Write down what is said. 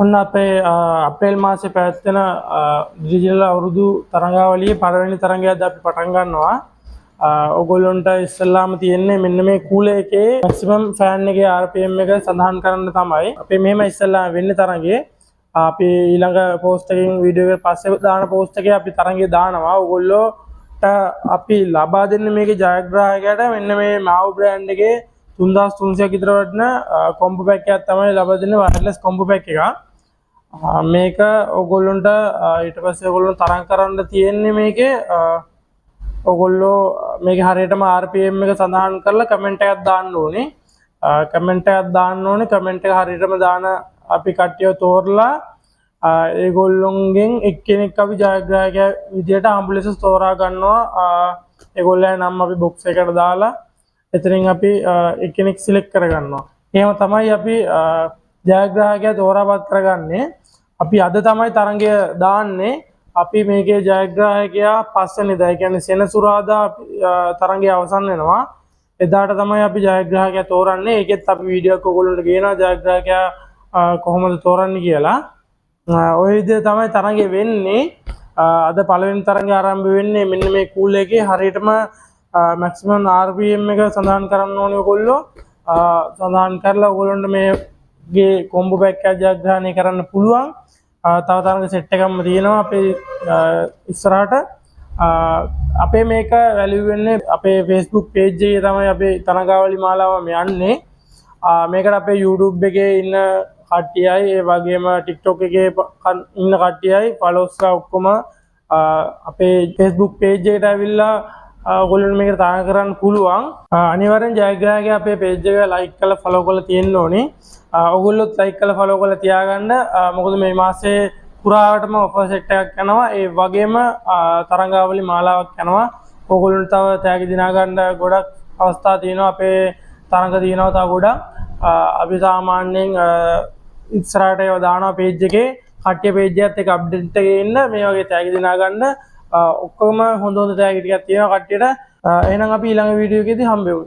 ඔන්න අපේ අප්‍රේල් මාසේ පැවැත්වෙන ඩිජිටල් අවුරුදු තරඟාවලියේ පළවෙනි තරඟය අද අපි පටන් ගන්නවා. ඔයගොල්ලොන්ට ඉස්සෙල්ලාම තියෙන්නේ මෙන්න මේ කූලර් එකේ මැක්සිමම් ෆෑන් එකේ RPM එක සඳහන් කරන්න තමයි. අපි මෙහෙම ඉස්සෙල්ලා වෙන්නේ තරඟේ. අපි ඊළඟ පෝස්ට් එකකින් වීඩියෝ එක පස්සේ දාන පෝස්ට් එකේ අපි තරඟේ දානවා. ඔයගොල්ලෝට අපි ලබා දෙන්නේ මේකේ ජයග්‍රාහකයාට මෙන්න මේ මාව් බ්‍රෑන්ඩ් එකේ 3300ක් විතර වටින කොම්බෝ පැක් එකක් තමයි ලබා දෙන්නේ, වයර්ලස් කොම්බෝ පැක් එකක්. මේක ඔයගොල්ලන්ට ඊට පස්සේ ඔයගොල්ලෝ තරඟ කරන්න තියෙන්නේ මේකේ ඔයගොල්ලෝ මේකේ හරියටම RPM එක සඳහන් කරලා කමෙන්ට් එකක් දාන්න ඕනේ. කමෙන්ට් එකක් දාන්න ඕනේ. කමෙන්ට් එක හරියටම දාන අපි කට්ටියව තෝරලා ඒගොල්ලොන්ගෙන් එක්කෙනෙක් අපි ජයග්‍රාහකයා විදියට හම්බ ලෙස තෝරා ගන්නවා. ඒගොල්ලන්ගේ නම් අපි බොක්ස් එකට දාලා එතනින් අපි එක්කෙනෙක් සිලෙක්ට් කරගන්නවා. එහෙම තමයි අපි ජයග්‍රාහකයා තෝරාපත් කරගන්නේ. අපි අද තමයි තරඟය දාන්නේ. අපි මේකේ ජයග්‍රාහකයා පස්වෙනිදා, ඒ කියන්නේ සෙනසුරාදා තරඟය අවසන් වෙනවා. එදාට තමයි අපි ජයග්‍රාහකයා තෝරන්නේ. ඒකෙත් අපි වීඩියෝ එකක් ඔයගොල්ලන්ට ගේනවා ජයග්‍රාහකයා කොහොමද තෝරන්නේ කියලා. ওই විදිහට තමයි තරඟය වෙන්නේ. අද පළවෙනි තරඟය ආරම්භ වෙන්නේ මෙන්න මේ කූල් එකේ හරියටම මැක්සිමම් RPM එක සඳහන් කරන්න ඕනේ ඔයගොල්ලෝ. සඳහන් කරලා ඔයගොල්ලන්ට මේගේ කොම්බෝ පැක් එකක් ජයග්‍රහණය කරන්න පුළුවන්. තව තරඟ සෙට් එකක්ම තියෙනවා අපේ ඉස්සරහට. අපේ මේක වැලියු වෙන්නේ අපේ Facebook page එකේ තමයි අපේ තරඟාවලි මාලාවම යන්නේ. මේකට අපේ YouTube එකේ ඉන්න කට්ටියයි ඒ වගේම TikTok එකේ ඉන්න කට්ටියයි ෆලෝස්ලා ඔක්කොම අපේ Facebook page එකට ඇවිල්ලා ඔයගොල්ලෝ මේකට තරඟ කරන්න පුළුවන්. අනිවාර්යෙන් ජයග්‍රාහකයා අපේ page එක like කරලා follow කරලා තියෙන්න ඕනේ. ඔයගොල්ලොත් like කරලා follow කරලා තියාගන්න. මොකද මේ මාසේ පුරාවටම offer set එකක් යනවා. ඒ වගේම තරඟාවලි මාලාවක් යනවා. ඔයගොල්ලන්ට තව තෑගි දිනා ගන්න ගොඩක් අවස්ථා තියෙනවා. අපේ තරඟ තියෙනවා තව ගොඩක්. අපි සාමාන්‍යයෙන් ඉස්සරහට ඒවා දානවා page එකේ. කට්ටිය page එකත් එක්ක update එකේ ඉන්න මේ වගේ තෑගි දිනා ගන්න. ඔක්කොම හොඳ හොඳ තෑගි ටිකක් තියෙනවා කට්ටියට. එහෙනම් අපි ඊළඟ වීඩියෝ එකේදී හම්බෙමු.